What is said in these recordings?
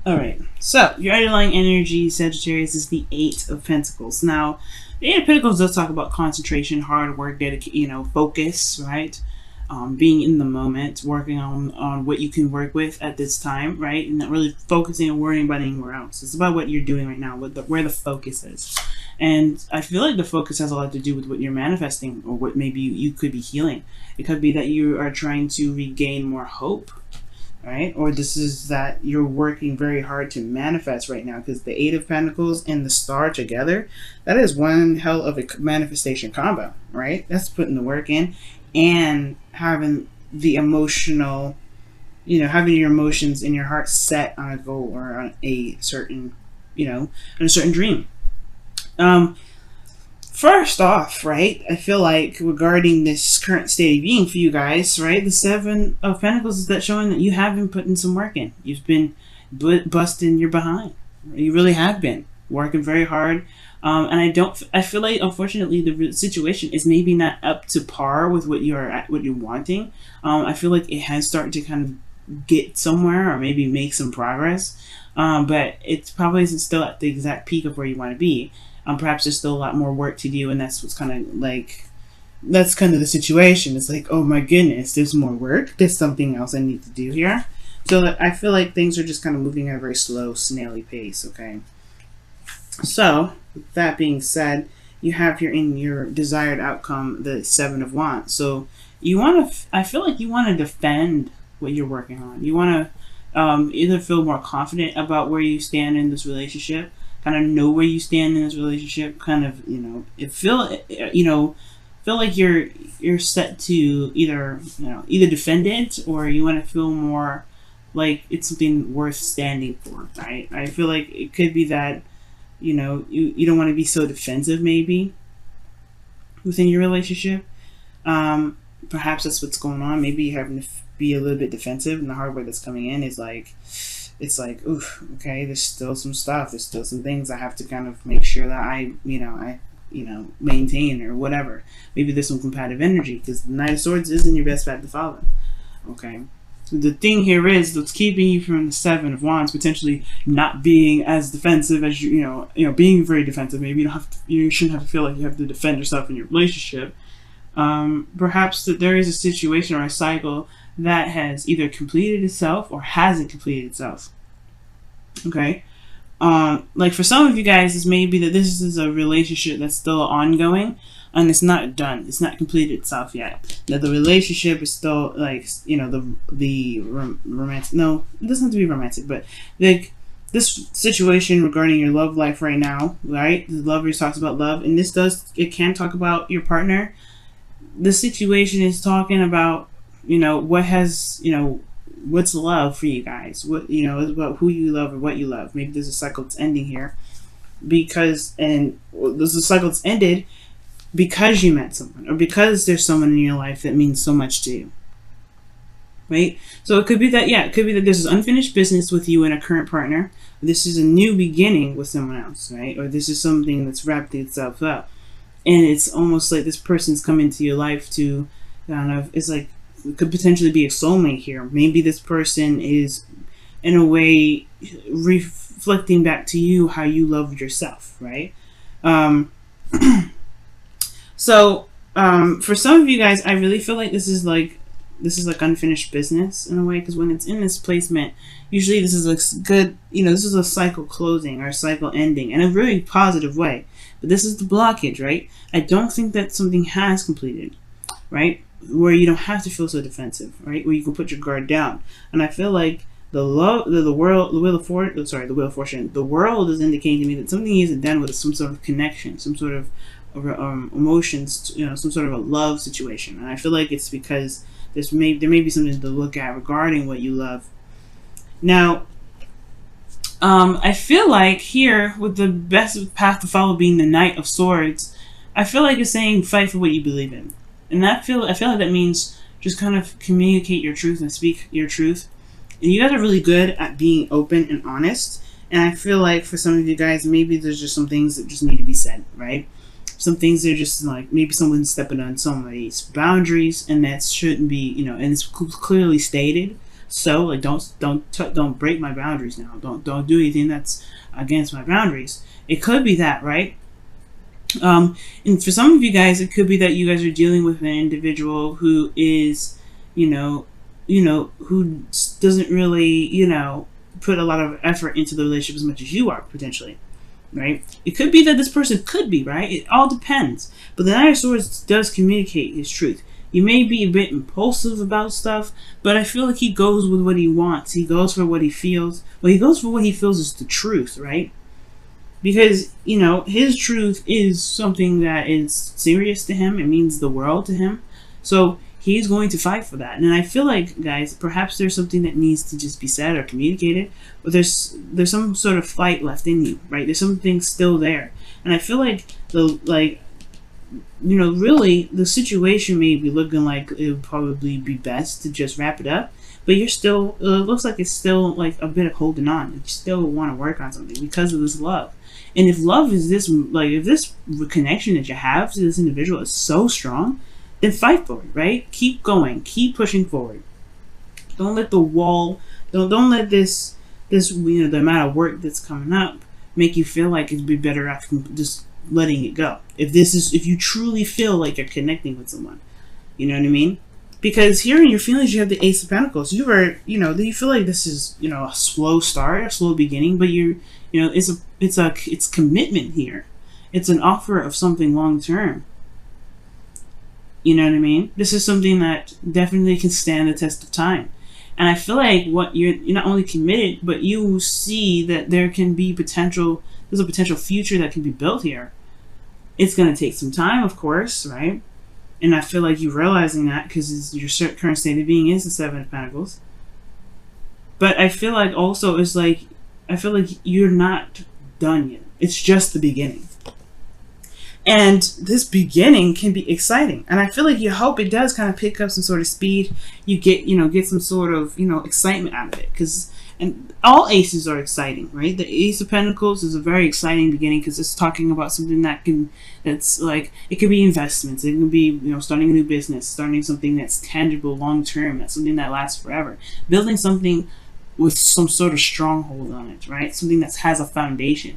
All right. So your underlying energy, Sagittarius, is the Eight of Pentacles. Now, the Eight of Pentacles does talk about concentration, hard work, dedication, focus, right? Being in the moment, working on what you can work with at this time, right? And not really focusing and worrying about anywhere else. It's about what you're doing right now, where the focus is. And I feel like the focus has a lot to do with what you're manifesting or what maybe you could be healing. It could be that you are trying to regain more hope, right? Or this is that you're working very hard to manifest right now, because the Eight of Pentacles and the Star together, that is one hell of a manifestation combo, right? That's putting the work in and having the emotional, having your emotions in your heart set on a goal or on a certain, on a certain dream. First off, right, I feel like regarding this current state of being for you guys, right, the Seven of Pentacles is that showing that you have been putting some work in. You've been busting your behind. You really have been working very hard. And I feel like, unfortunately, the situation is maybe not up to par with what you're wanting. I feel like it has started to kind of get somewhere or maybe make some progress. But it's probably still at the exact peak of where you want to be. Perhaps there's still a lot more work to do, and that's what's kind of like, that's kind of the situation. It's like, oh my goodness, there's more work. There's something else I need to do here. So I feel like things are just kind of moving at a very slow, snaily pace, okay? So, with that being said, you have here in your desired outcome the Seven of Wands. So, I feel like you want to defend what you're working on. You want to either feel more confident about where you stand in this relationship, kind of know where you stand in this relationship, kind of, feel like you're set to either defend it, or you want to feel more like it's something worth standing for, right? I feel like it could be that, you don't want to be so defensive maybe within your relationship. Perhaps that's what's going on. Maybe you're having to be a little bit defensive, and the hardware that's coming in is like, it's like, oof, okay, there's still some stuff. There's still some things I have to kind of make sure that I maintain or whatever. Maybe there's some competitive energy, because the Knight of Swords isn't your best path to follow. Okay. The thing here is what's keeping you from the Seven of Wands potentially not being as defensive as being very defensive. Maybe you shouldn't have to feel like you have to defend yourself in your relationship. Perhaps that there is a situation or a cycle that has either completed itself or hasn't completed itself. Okay. Like for some of you guys, this may be that this is a relationship that's still ongoing and it's not done. It's not completed itself yet. That the relationship is still like, the romantic. No, it doesn't have to be romantic, but like this situation regarding your love life right now, right? The Lovers talks about love, and it can talk about your partner. The situation is talking about, what's love for you guys? What, it's about who you love or what you love. Maybe there's a cycle that's ending here there's a cycle that's ended because you met someone, or because there's someone in your life that means so much to you, right? So it could be that, this is unfinished business with you and a current partner. This is a new beginning with someone else, right? Or this is something that's wrapped itself up. And it's almost like this person's come into your life to, it's like, it could potentially be a soulmate here. Maybe this person is, in a way, reflecting back to you how you love yourself, right? So, for some of you guys, I really feel like this is like unfinished business in a way, because when it's in this placement, usually this is a good, this is a cycle closing or a cycle ending in a really positive way. But this is the blockage, right? I don't think that something has completed, right? Where you don't have to feel so defensive, right? Where you can put your guard down. And I feel like the Wheel of Fortune, the world is indicating to me that something isn't done with some sort of connection, some sort of emotions, some sort of a love situation. And I feel like it's because there may be something to look at regarding what you love. Now, I feel like here, with the best path to follow being the Knight of Swords, I feel like it's saying fight for what you believe in. And I feel like that means just kind of communicate your truth and speak your truth. And you guys are really good at being open and honest. And I feel like for some of you guys, maybe there's just some things that just need to be said, right? Some things that are just like, maybe someone's stepping on somebody's boundaries, and that shouldn't be, and it's clearly stated. So like, don't break my boundaries now. Don't do anything that's against my boundaries. It could be that, right? And for some of you guys, it could be that you guys are dealing with an individual who is, who doesn't really, put a lot of effort into the relationship as much as you are, potentially, right? It could be that this person could be, right? It all depends. But the Knight of Swords does communicate his truth. You may be a bit impulsive about stuff, but I feel like he goes with what he wants. He goes for what he feels. Well, he goes for what he feels is the truth, right? Because, his truth is something that is serious to him. It means the world to him. So he's going to fight for that. And I feel like, guys, perhaps there's something that needs to just be said or communicated, but there's some sort of fight left in you, right? There's something still there. And I feel like really the situation may be looking like it would probably be best to just wrap it up, but you're still, it looks like it's still like a bit of holding on. You still want to work on something because of this love. And if love is this, if this connection that you have to this individual is so strong, then fight for it, right? Keep going, keep pushing forward. Don't let the wall, don't let this, the amount of work that's coming up make you feel like it'd be better off just letting it go. If you truly feel like you're connecting with someone, you know what I mean? Because here in your feelings, you have the Ace of Pentacles. You feel like this is, a slow start, a slow beginning, but it's commitment here. It's an offer of something long term. You know what I mean? This is something that definitely can stand the test of time. And I feel like you're not only committed, but you see that there's a potential future that can be built here. It's going to take some time, of course, right? And I feel like you're realizing that because your current state of being is the Seven of Pentacles. But I feel like also you're not done yet. It's just the beginning. And this beginning can be exciting. And I feel like you hope it does kind of pick up some sort of speed. You get some sort of, excitement out of it. And all aces are exciting, right? The Ace of Pentacles is a very exciting beginning because it's talking about something that's like, it could be investments. It can be, starting a new business, starting something that's tangible, long-term, that's something that lasts forever. Building something with some sort of stronghold on it, right? Something that has a foundation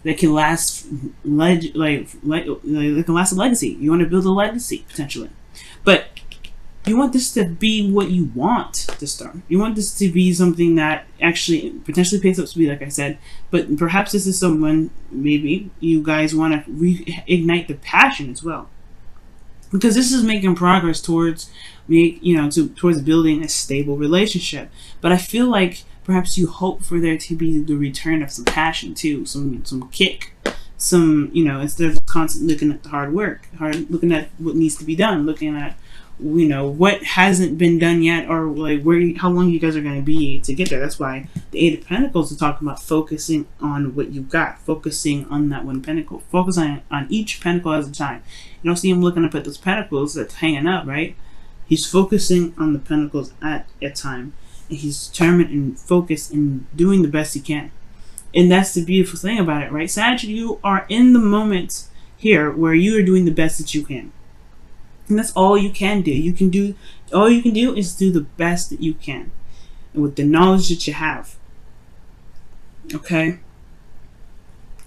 that can last, it can last a legacy. You want to build a legacy, potentially. But you want this to be what you want to start. You want this to be something that actually potentially picks up speed, like I said. But perhaps this is someone, maybe you guys want to reignite the passion as well, because this is making progress towards towards building a stable relationship. But I feel like perhaps you hope for there to be the return of some passion too, some kick, instead of constantly looking at the hard work, looking at what needs to be done, looking at what hasn't been done yet, or like how long you guys are going to be to get there. That's why the Eight of Pentacles is talking about focusing on what you've got, focusing on that one pentacle, focusing on each pentacle at a time. You don't see him looking up at those pentacles that's hanging up, right? He's focusing on the pentacles at a time, and he's determined and focused and doing the best he can. And that's the beautiful thing about it, right? Sag, you are in the moment here where you are doing the best that you can. And that's all you can do. All you can do is do the best that you can, and with the knowledge that you have. Okay?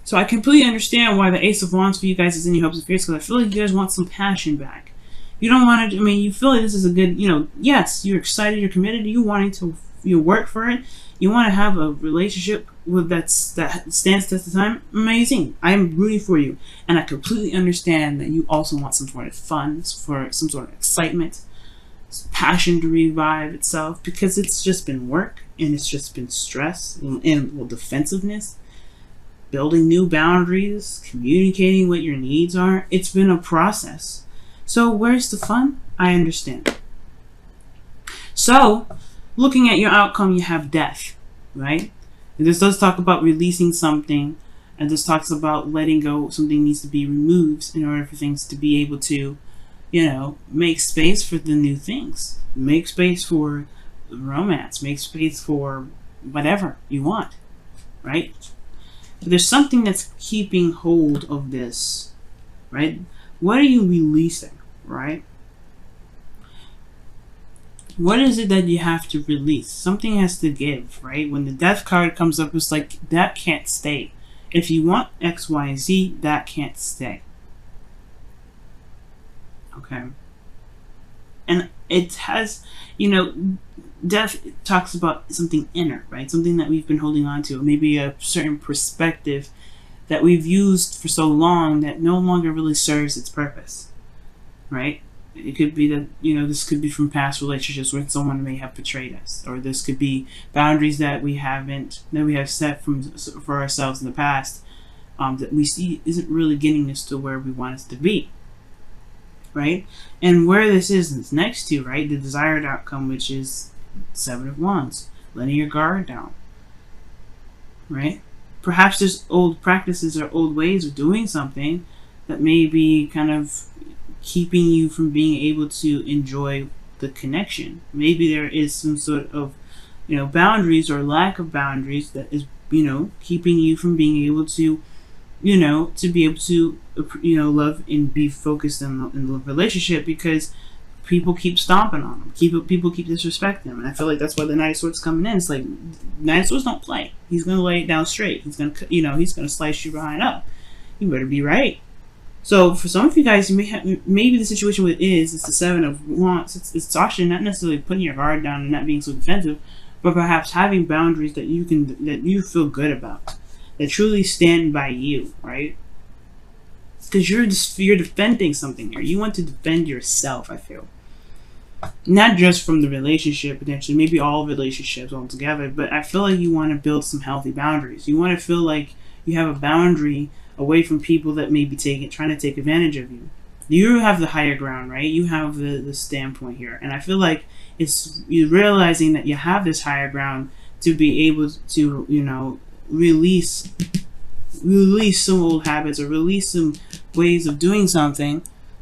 So I completely understand why the Ace of Wands for you guys is in your hopes and fears, because I feel like you guys want some passion back. You don't want to, you feel like this is a good, yes, you're excited, you're committed, you wanting to work for it. You want to have a relationship that stands test of time. Amazing. I am rooting for you. And I completely understand that you also want some sort of fun, for some sort of excitement, some passion to revive itself, because it's just been work, and it's just been stress and defensiveness, building new boundaries, communicating what your needs are. It's been a process. So where's the fun? I understand. So, looking at your outcome, you have death, right? And this does talk about releasing something, and this talks about letting go. Something needs to be removed in order for things to be able to, make space for the new things. Make space for romance. Make space for whatever you want, right? But there's something that's keeping hold of this, right? What are you releasing, right? What is it that you have to release? Something has to give, right? When the death card comes up, it's like, that can't stay. If you want X, Y, and Z, that can't stay. Okay. And it has, you know, death talks about something inner, right? Something that we've been holding on to. Maybe a certain perspective that we've used for so long that no longer really serves its purpose, right? It could be that, you know, this could be from past relationships where someone may have betrayed us, or this could be boundaries that we have set for ourselves in the past, that we see isn't really getting us to where we want us to be, right? And where this is next to, right, the desired outcome, which is Seven of Wands, letting your guard down, right? Perhaps there's old practices or old ways of doing something that may be kind of keeping you from being able to enjoy the connection. Maybe there is some sort of, you know, boundaries or lack of boundaries that is, you know, keeping you from being able to, you know, to be able to, you know, love and be focused in the relationship, because people keep stomping on them. People keep disrespecting them. And I feel like that's why the Knight of Swords coming in. It's like, Knight of Swords don't play. He's going to lay it down straight. He's going to, you know, he's going to slice you behind up. You better be right. So for some of you guys, you may have, maybe the situation with it's the Seven of Wands. It's actually not necessarily putting your guard down and not being so defensive, but perhaps having boundaries that you feel good about, that truly stand by you, right? Because you're defending something here. You want to defend yourself, I feel. Not just from the relationship, potentially, maybe all relationships altogether, but I feel like you want to build some healthy boundaries. You want to feel like you have a boundary away from people that may be trying to take advantage of you. You have the higher ground, right? You have the standpoint here. And I feel like it's you realizing that you have this higher ground to be able to, you know, release some old habits, or release some ways of doing something,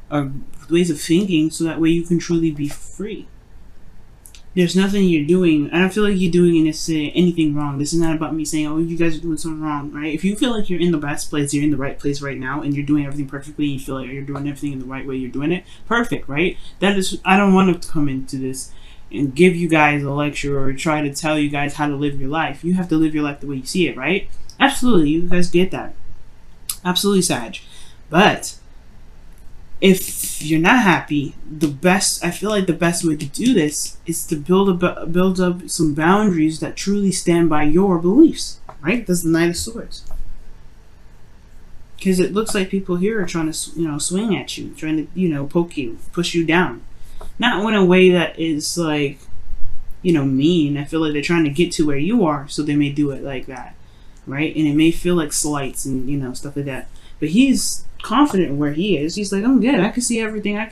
or ways of thinking, so that way you can truly be free. There's nothing you're doing. I don't feel like you're doing anything wrong. This is not about me saying, oh, you guys are doing something wrong, right? If you feel like you're in the best place, you're in the right place right now, and you're doing everything perfectly, and you feel like you're doing everything in the right way, you're doing it perfect, right? That is, I don't want to come into this and give you guys a lecture or try to tell you guys how to live your life. You have to live your life the way you see it, right? Absolutely, you guys get that. Absolutely, Sag. But if you're not happy, I feel like the best way to do this is to build up some boundaries that truly stand by your beliefs, right? That's the Knight of Swords. Because it looks like people here are trying to, you know, swing at you, trying to, you know, poke you, push you down. Not in a way that is like, you know, mean. I feel like they're trying to get to where you are, so they may do it like that, right? And it may feel like slights and, you know, stuff like that. But he's confident in where he is. He's like, I'm good. I can see everything. I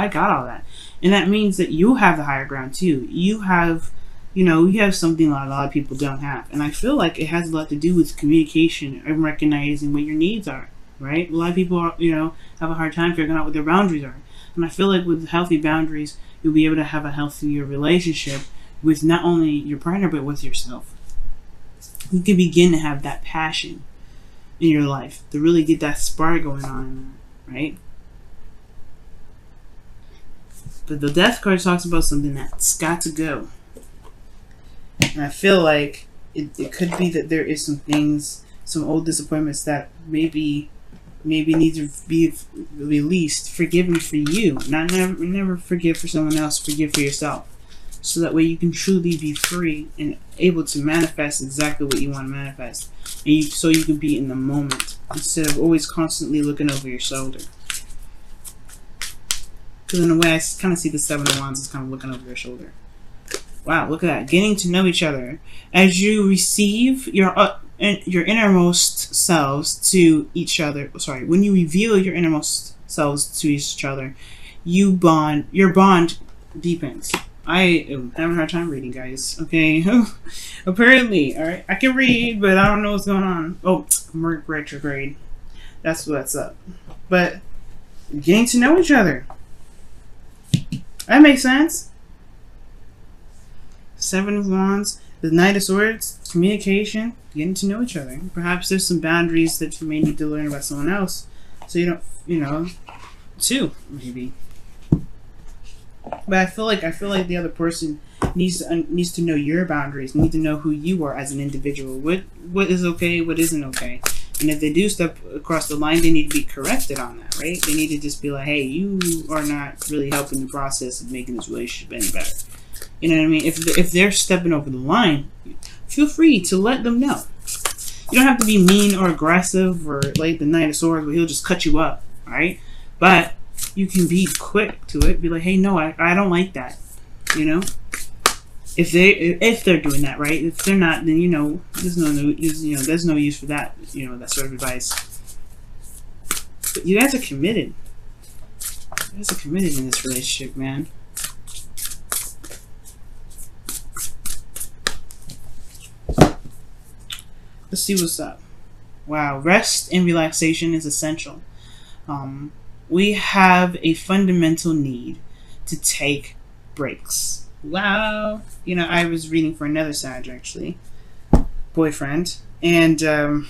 got all that. And that means that you have the higher ground too. You have, you know, you have something a lot of people don't have. And I feel like it has a lot to do with communication and recognizing what your needs are, right? A lot of people are, you know, have a hard time figuring out what their boundaries are. And I feel like with healthy boundaries, you'll be able to have a healthier relationship with not only your partner, but with yourself. You can begin to have that passion in your life to really get that spark going on, right? But the Death card talks about something that's got to go. And I feel like it could be that there is some things, some old disappointments that maybe need to be released, forgiven for you. Never forgive for someone else, forgive for yourself. So that way you can truly be free and able to manifest exactly what you want to manifest. And so you can be in the moment instead of always constantly looking over your shoulder. Because in a way, I kind of see the Seven of Wands as kind of looking over your shoulder. Wow, look at that. Getting to know each other. As you receive your innermost selves to each other. Sorry, when you reveal your innermost selves to each other, your bond deepens. I am having a hard time reading, guys. Okay, apparently, all right. I can read, but I don't know what's going on. Oh, Mercury retrograde. That's what's up. But getting to know each other. That makes sense. Seven of Wands, the Knight of Swords, communication, getting to know each other. Perhaps there's some boundaries that you may need to learn about someone else, so you don't, you know, too maybe. But I feel like the other person needs to know your boundaries, need to know who you are as an individual. What is okay, what isn't okay. And if they do step across the line, they need to be corrected on that, right? They need to just be like, hey, you are not really helping the process of making this relationship any better. You know what I mean? If they're stepping over the line, feel free to let them know. You don't have to be mean or aggressive or like the Knight of Swords where he'll just cut you up, right? But you can be quick to it. Be like, hey, no, I don't like that. You know, if they're doing that, right? If they're not, then there's no use for that. That sort of advice. But you guys are committed. You guys are committed in this relationship, man. Let's see what's up. Wow, rest and relaxation is essential. We have a fundamental need to take breaks. Wow. I was reading for another Sag, actually. Boyfriend. And I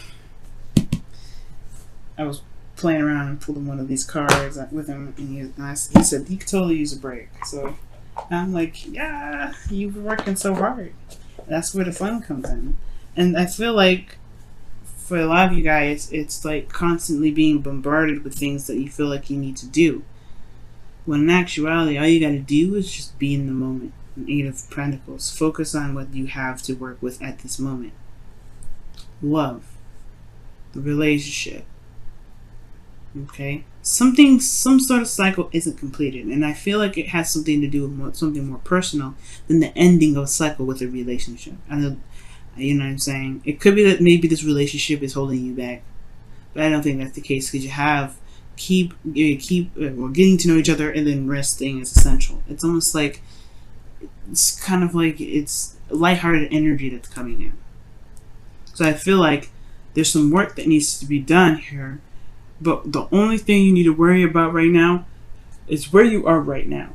was playing around and pulled one of these cards with him. And he said he could totally use a break. So I'm like, yeah, you've been working so hard. That's where the fun comes in. And I feel like for a lot of you guys, it's like constantly being bombarded with things that you feel like you need to do. When in actuality, all you got to do is just be in the moment. Eight of Pentacles. Focus on what you have to work with at this moment. Love. The relationship. Okay? Some sort of cycle isn't completed. And I feel like it has something to do with something more personal than the ending of a cycle with a relationship. You know what I'm saying? It could be that maybe this relationship is holding you back, but I don't think that's the case because keep getting to know each other and then resting is essential. It's almost like it's kind of like it's lighthearted energy that's coming in. So I feel like there's some work that needs to be done here, but the only thing you need to worry about right now is where you are right now.